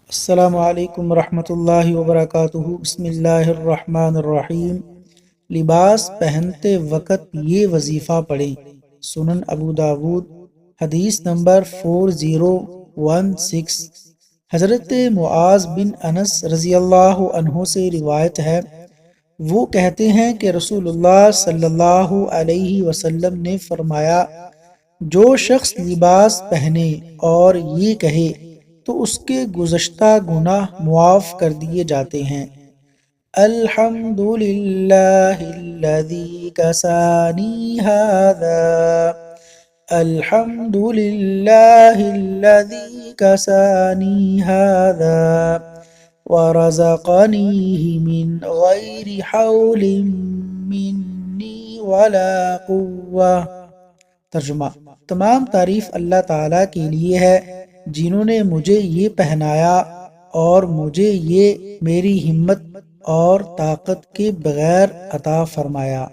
السلام علیکم ورحمۃ اللہ وبرکاتہ۔ بسم اللہ الرحمن الرحیم۔ لباس پہنتے وقت یہ وظیفہ پڑھیں۔ سنن ابو داود، حدیث نمبر 4016۔ حضرت معاذ بن انس رضی اللہ عنہ سے روایت ہے، وہ کہتے ہیں کہ رسول اللہ صلی اللہ علیہ وسلم نے فرمایا، جو شخص لباس پہنے اور یہ کہے تو اس کے گزشتہ گناہ معاف کر دیے جاتے ہیں۔ الحمد للہ الذی کسانی ھذا، الحمد للہ الذی کسانی ھذا ورزقنیہ من غیر حول منی ولا قوہ۔ ترجمہ: تمام تعریف اللہ تعالیٰ کے لیے ہے جنہوں نے مجھے یہ پہنایا اور مجھے یہ میری ہمت اور طاقت کے بغیر عطا فرمایا۔